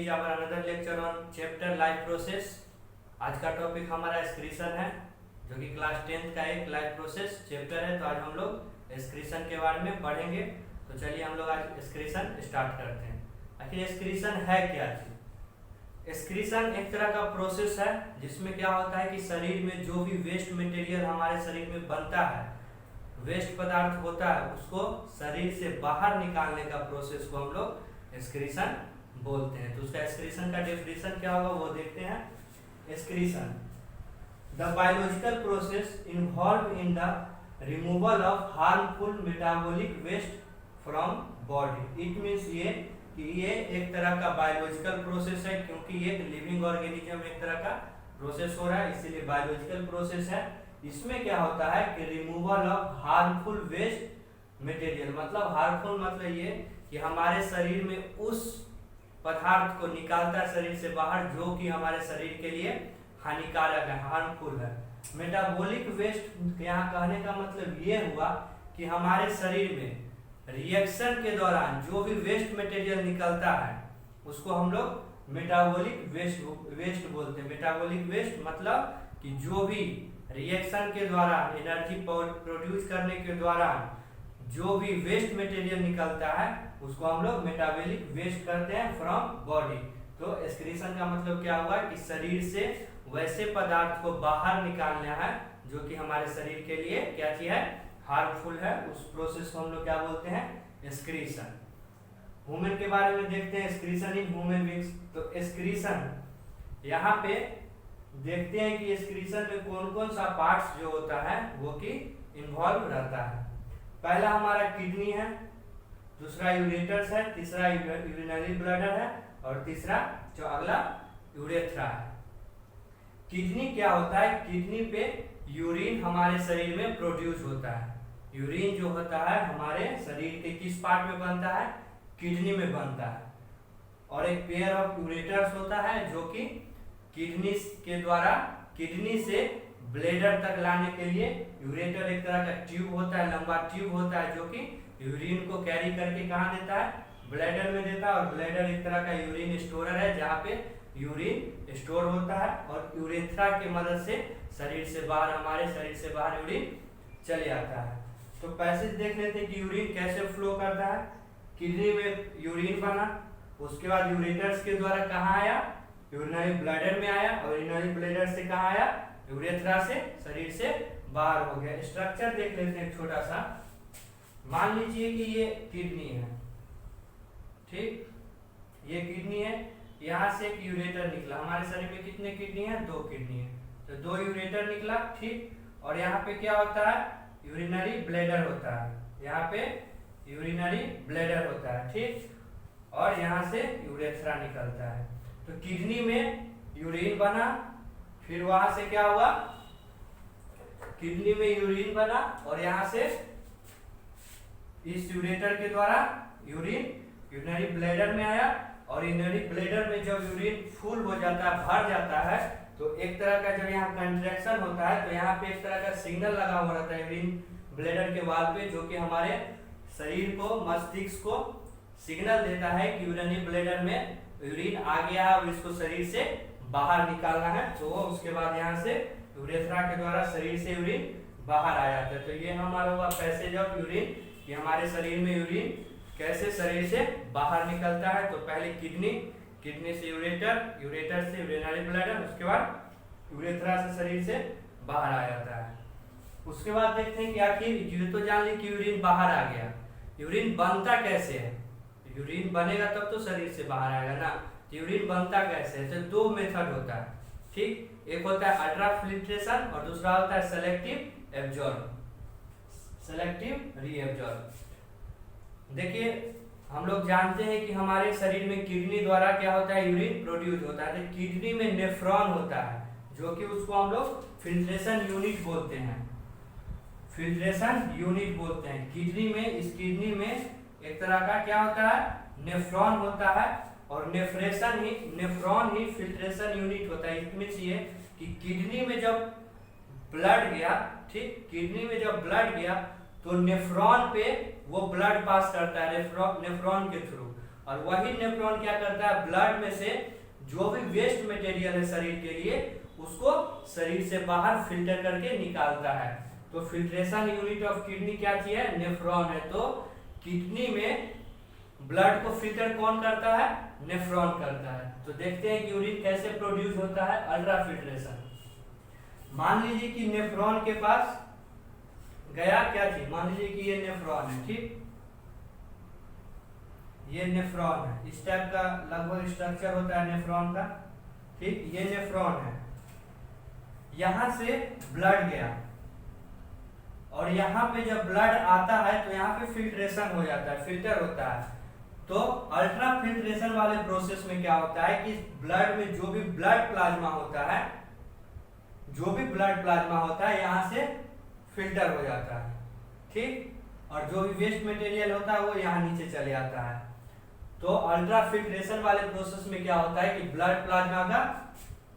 is our another lecture on chapter life process। आज का topic हमारा एक्सक्रीशन है, जो कि क्लास 10th का एक लाइफ प्रोसेस चैप्टर है। तो आज हम लोग एक्सक्रीशन के बारे में पढ़ेंगे। तो चलिए हम लोग आज एक्सक्रीशन स्टार्ट करते हैं। आखिर एक्सक्रीशन है क्या चीज? एक्सक्रीशन एक तरह का प्रोसेस है जिसमें क्या होता है कि शरीर में जो भी वेस्ट मटेरियल हमारे शरीर में बनता है, वेस्ट पदार्थ होता है, उसको शरीर से बाहर निकालने का प्रोसेस को हम लोग एक्सक्रीशन बोलते हैं। तो उसका एक्सक्रीशन का डेफिनेशन क्या होगा वो देखते हैं। Excretion the biological process involve in the removal of harmful metabolic waste from body. It means ये कि ये एक तरह का बायोलॉजिकल प्रोसेस है, क्योंकि ये लिविंग ऑर्गेनिज्म एक तरह का प्रोसेस हो रहा है, इसीलिए बायोलॉजिकल प्रोसेस है। इसमें क्या होता है कि removal of harmful waste material, मतलब हार्मफुल मतलब ये कि हमारे शरीर में उस पदार्थ को निकालता है शरीर से बाहर जो कि हमारे शरीर के लिए हानिकारक है, हार्मफुल है। मेटाबॉलिक वेस्ट यहाँ कहने का मतलब ये हुआ कि हमारे शरीर में रिएक्शन के दौरान जो भी वेस्ट मटेरियल निकलता है उसको हम लोग मेटाबॉलिक वेस्ट बोलते हैं। मेटाबॉलिक वेस्ट मतलब कि जो भी रिएक्शन के द्वारा एनर्जी प्रोड्यूस करने के दौरान जो भी वेस्ट मटेरियल निकलता है उसको हम लोग मेटाबॉलिक वेस्ट करते हैं फ्रॉम बॉडी। तो एक्सक्रीशन का मतलब क्या हुआ कि शरीर से वैसे पदार्थ को बाहर निकालना है जो कि हमारे शरीर के लिए क्या चीज है, हार्मफुल है। उस प्रोसेस को हम लोग क्या बोलते हैं, एक्सक्रीशन। ह्यूमन के बारे में देखते हैं, एक्सक्रीशन इन ह्यूमन बीइंग्स। तो एक्सक्रीशन यहाँ पे देखते हैं कि एक्सक्रीशन में कौन कौन सा पार्ट्स जो होता है वो कि इन्वॉल्व रहता है। पहला हमारा किडनी है, दूसरा यूरेटर्स है, तीसरा यूरिनरी ब्लैडर है और तीसरा जो अगला यूरेथ्रा है। किडनी क्या होता है, किडनी पे यूरिन हमारे शरीर में प्रोड्यूस होता है। यूरिन जो होता है हमारे शरीर के किस पार्ट में बनता है, किडनी में बनता है। और एक पेयर ऑफ यूरेटर्स होता है जो कि किडनी के द्वारा किडनी से ब्लैडर तक लाने के लिए यूरेटर एक तरह का ट्यूब होता है, लंबा ट्यूब होता है जो कि यूरिन को कैरी करके कहाँ देता है, ब्लैडर में देता है। और ब्लैडर एक तरह का यूरिन स्टोरर है जहाँ पे यूरिन स्टोर होता है। और यूरेथ्रा की मदद से शरीर से बाहर, हमारे शरीर से बाहर यूरिन चले आता है। तो पैसेज देख लेते हैं कि यूरिन कैसे फ्लो करता है। किडनी में यूरिन बना, उसके बाद यूरेटर्स के द्वारा कहाँ आया, यूरिनरी ब्लैडर में आया, और यूरिनरी ब्लैडर से कहाँ आया, यूरेथ्रा से शरीर से बाहर हो गया। स्ट्रक्चर देख लेते हैं छोटा सा। मान लीजिए कि ये किडनी है, ठीक, ये किडनी है, यहाँ से एक यूरेटर निकला। हमारे शरीर में कितने किडनी है, 2 किडनी है, तो 2 यूरेटर निकला, ठीक। और यहाँ पे क्या होता है, यूरिनरी ब्लैडर होता है, यहाँ पे यूरिनरी ब्लैडर होता है, ठीक। और यहाँ से यूरेथ्रा निकलता है। तो किडनी में यूरिन बना, फिर वहां से क्या हुआ, किडनी में यूरिन बना और यहाँ से इस यूरेटर के द्वारा यूरिन यूरिनरी ब्लैडर में आया। और यूरिनरी ब्लैडर में जब यूरिन फुल हो जाता है, भर जाता है, तो एक तरह का जब यहाँ कंट्रैक्शन होता है तो यहाँ पे एक तरह का सिग्नल लगा हुआ रहता है यूरिन ब्लैडर के वाल पे, जो कि हमारे शरीर को, मस्तिष्क को सिग्नल देता है कि यूरिनरी ब्लैडर में यूरिन आ गया है और इसको शरीर से बाहर निकालना है। तो उसके बाद यहाँ से यूरेथ्रा के द्वारा शरीर से यूरिन बाहर आ जाता है। तो ये हमारा हुआ पैसेज ऑफ यूरिन, कि हमारे शरीर में यूरिन कैसे शरीर से बाहर निकलता है। तो पहले किडनी, किडनी से यूरेटर, यूरेटर से यूरिनरी ब्लैडर, उसके बाद यूरेथ्रा से शरीर से बाहर आ जाता है। उसके बाद देखते हैं कि आखिर ये तो जान ली कि यूरिन बाहर आ गया, यूरिन बनता कैसे है। यूरिन बनेगा तब तो शरीर से बाहर आएगा ना। यूरिन बनता कैसे है, तो 2 मेथड होता है, ठीक। एक होता है अल्ट्राफिल्ट्रेशन और दूसरा होता है सेलेक्टिव एब्जॉर्ब, सेलेक्टिव रीएब्जॉर्ब। देखिए हम लोग जानते हैं कि हमारे शरीर में किडनी द्वारा क्या होता है, यूरिन प्रोड्यूस होता है। तो किडनी में नेफ्रॉन होता है जो कि उसको हम लोग फिल्ट्रेशन यूनिट बोलते हैं, फिल्ट्रेशन यूनिट बोलते हैं। किडनी में, इस किडनी में एक तरह का क्या होता है, नेफ्रॉन होता है। और नेफ्रॉन ही फिल्ट्रेशन यूनिट होता है। इट मींस ये कि किडनी में जब ब्लड गया, ठीक, किडनी में जब ब्लड गया तो नेफ्रॉन पे वो ब्लड पास करता है, नेफ्रॉन के थ्रू। और वही नेफ्रॉन क्या करता है, ब्लड में से जो भी वेस्ट मटेरियल है शरीर के लिए उसको शरीर से बाहर फिल्टर करके निकालता है। तो फिल्ट्रेशन यूनिट ऑफ किडनी क्या चीज है, नेफ्रॉन है। तो किडनी में ब्लड को फिल्टर कौन करता है, नेफ्रॉन करता है। तो देखते हैं कि यूरिन कैसे प्रोड्यूस होता है, अल्ट्राफिल्ट्रेशन। मान लीजिए कि नेफ्रॉन के पास गया क्या चीज, मान लीजिए कि ये नेफ्रॉन है, ठीक, ये नेफ्रॉन है, इस टाइप का लगभग स्ट्रक्चर होता है नेफ्रॉन का, ठीक, ये नेफ्रॉन है। यहां से ब्लड गया और यहाँ पे जब ब्लड आता है तो यहाँ पे फिल्ट्रेशन हो जाता है, फिल्टर होता है। तो अल्ट्रा फिल्ट्रेशन वाले प्रोसेस में क्या होता है कि ब्लड में जो भी ब्लड प्लाज्मा होता है, जो भी ब्लड प्लाज्मा होता है यहाँ से फिल्टर हो जाता है, ठीक, और जो भी वेस्ट मटेरियल होता है वो यहाँ नीचे चले आता है। तो अल्ट्रा फिल्ट्रेशन वाले प्रोसेस में क्या होता है कि ब्लड प्लाज्मा का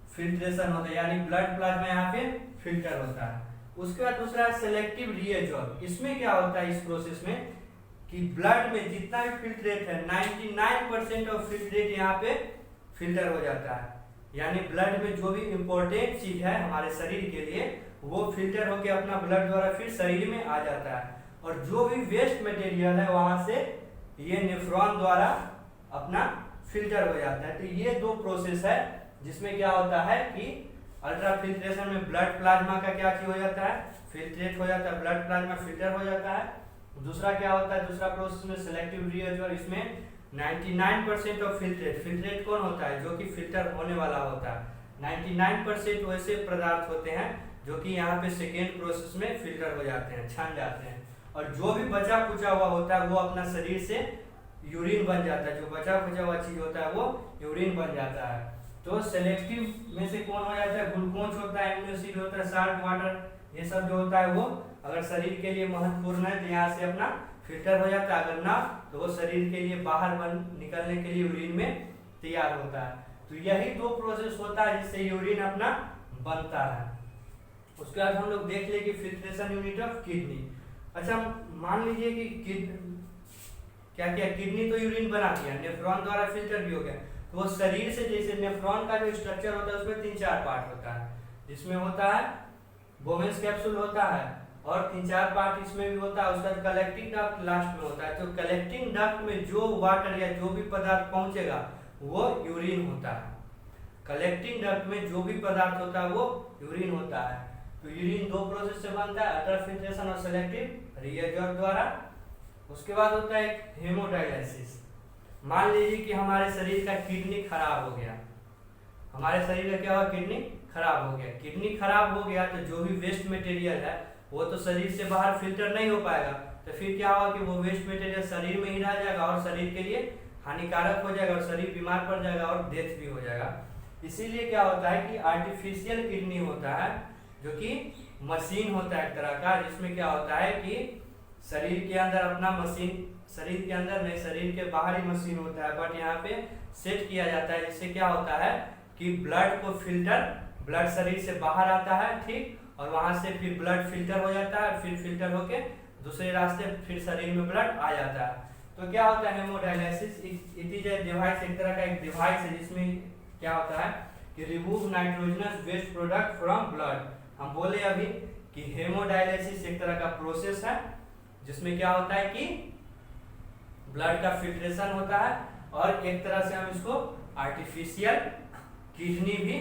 फिल्ट्रेशन होता है, यानी ब्लड प्लाज्मा यहाँ पे फिल्टर होता है। उसके बाद दूसरा है सेलेक्टिव रीएडजॉर्ब। इसमें क्या होता है इस प्रोसेस में कि ब्लड में जितना भी फिल्ट्रेट है 99% ऑफ फिल्ट्रेट यहाँ पे फिल्टर हो जाता है, यानी ब्लड में जो भी इंपॉर्टेंट चीज है हमारे शरीर के लिए वो फिल्टर होके अपना ब्लड द्वारा फिर शरीर में आ जाता है। और जो भी वेस्ट मटेरियल है वहां से ये नेफ्रॉन द्वारा अपना फिल्टर हो जाता है। तो ये दो प्रोसेस है जिसमें क्या होता है कि अल्ट्रा फिल्ट्रेशन में ब्लड प्लाज्मा का क्या हो जाता है, फिल्ट्रेट हो जाता है, ब्लड प्लाज्मा फिल्टर हो जाता है। दूसरा क्या होता है, दूसरा प्रोसेस में सेलेक्टिव रीएडजॉर्ब, इसमें 99% ऑफ फिल्ट्रेट, फिल्ट्रेट कौन होता है, जो कि फिल्टर होने वाला होता है। 99% वैसे पदार्थ होते हैं जो कि यहाँ पे सेकेंड प्रोसेस में फिल्टर हो जाते हैं, छन जाते हैं। और जो भी बचा कुचा हुआ होता है वो अपना शरीर से यूरिन बन जाता है, जो बचा कुचा हुआ चीज होता है वो यूरिन बन जाता है। तो सेलेक्टिव में से कौन हो जाता है, ग्लूकोज होता है, एमिनो एसिड होता है, साल्ट वाटर, ये सब जो होता है वो अगर शरीर के लिए महत्वपूर्ण है तो यहाँ से अपना फिल्टर हो जाता है, अगर ना तो वो शरीर के लिए बाहर निकलने के लिए यूरिन में तैयार होता है। तो यही दो प्रोसेस होता है जिससे यूरिन अपना बनता है। उसके बाद हम लोग देख ले कि फिल्ट्रेशन यूनिट ऑफ किडनी। अच्छा मान लीजिए कि क्या किया, किडनी तो यूरिन बना दिया, नेफ्रॉन द्वारा फिल्टर भी हो गया। तो वो शरीर से जैसे नेफ्रॉन का जो स्ट्रक्चर होता है उसमें 3-4 पार्ट होता है, जिसमें होता है बोवेंस कैप्सूल होता है और 3-4 पार्ट इसमें भी होता है। उसका कलेक्टिंग डक्ट लास्ट में होता है। तो कलेक्टिंग डक्ट में जो वाटर या जो भी पदार्थ पहुंचेगा वो यूरिन होता है। कलेक्टिंग डक्ट में जो भी पदार्थ होता है वो यूरिन होता है। तो यूरिन दो प्रोसेस से बनता है, अल्ट्रा फिल्ट्रेशन और सेलेक्टिव रीएडजॉर्ब द्वारा। उसके बाद होता है एक हेमोडायलिसिस। मान लीजिए कि हमारे शरीर का किडनी खराब हो गया, हमारे शरीर का क्या हुआ, किडनी खराब हो गया। किडनी खराब हो गया तो जो भी वेस्ट मटेरियल है वो तो शरीर से बाहर फिल्टर नहीं हो पाएगा। तो फिर क्या होगा कि वो वेस्ट मटेरियल शरीर में ही रह जाएगा और शरीर के लिए हानिकारक हो जाएगा और शरीर बीमार पड़ जाएगा और डेथ भी हो जाएगा। इसीलिए क्या होता है कि आर्टिफिशियल किडनी होता है, जो कि मशीन होता है एक तरह का, जिसमें क्या होता है कि शरीर के अंदर अपना मशीन, शरीर के अंदर नहीं शरीर के बाहर ही मशीन होता है, बट यहाँ पे सेट किया जाता है। जिससे क्या होता है कि ब्लड को फिल्टर, ब्लड शरीर से बाहर आता है, ठीक, और वहां से फिर ब्लड फिल्टर हो जाता है, फिर फिल्टर होके दूसरे रास्ते फिर शरीर में ब्लड आ जाता है। तो क्या होता है hemodialysis, it is a device, एक तरह का एक डिवाइस है जिसमें क्या होता है कि remove nitrogenous waste product from blood. हम बोले अभी कि हेमोडायलिसिस एक तरह का प्रोसेस है जिसमें क्या होता है कि ब्लड का फिल्ट्रेशन होता है और एक तरह से हम इसको आर्टिफिशियल किडनी भी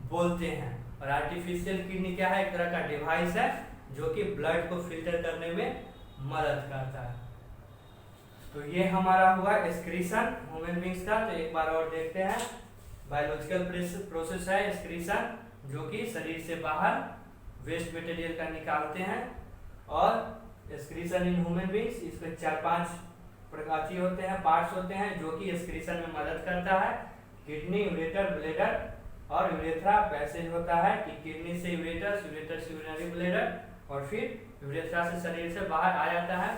बोलते हैं। और आर्टिफिशियल किडनी क्या है, एक तरह का डिवाइस है जो कि ब्लड को फिल्टर करने में मदद करता है। तो ये हमारा हुआ एक्सक्रीशन ह्यूमन बींग्स का। तो एक बार और देखते हैं, बायोलॉजिकल प्रोसेस है एक्सक्रीशन, जो कि शरीर से बाहर वेस्ट मटेरियल का निकालते हैं। और एक्सक्रीशन इन ह्यूमन बींग्स, इसमें 4-5 प्रकार के होते हैं, पार्ट्स होते हैं जो कि एक्सक्रीशन में मदद करता है। किडनी, यूरेटर, ब्लैडर और यूरेथ्रा। पैसेज होता है कि किडनी से यूरेटर, यूरेटर से यूरिनरी ब्लैडर और फिर यूरेथ्रा से शरीर से बाहर आ जाता है।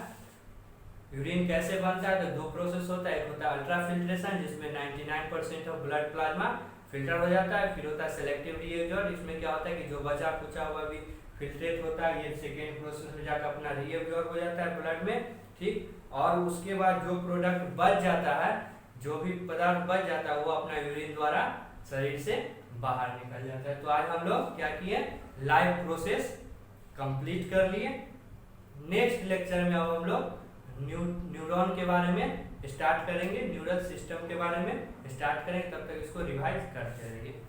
यूरिन कैसे बनता है, तो दो प्रोसेस होता है, एक होता है अल्ट्रा फिल्ट्रेशन जिसमें 99% ऑफ ब्लड प्लाज्मा फिल्टर हो जाता है। फिर होता है सेलेक्टिव रीएडजॉर्ब, इसमें क्या होता है कि जो बचा कुचा हुआ भी फिल्ट्रेट होता है, ये सेकेंड प्रोसेस में जाकर अपना रीएडजॉर्ब हो जाता है ब्लड में, ठीक। और उसके बाद जो प्रोडक्ट बच जाता है जो भी पदार्थ बच जाता है वो अपना यूरिन द्वारा शरीर से बाहर निकल जाता है। तो आज हम लोग क्या किए, लाइफ प्रोसेस कंप्लीट कर लिए। नेक्स्ट लेक्चर में अब हम लोग न्यूरॉन के बारे में स्टार्ट करेंगे, न्यूरल सिस्टम के बारे में स्टार्ट करेंगे। तब तक इसको रिवाइज करते रहिए।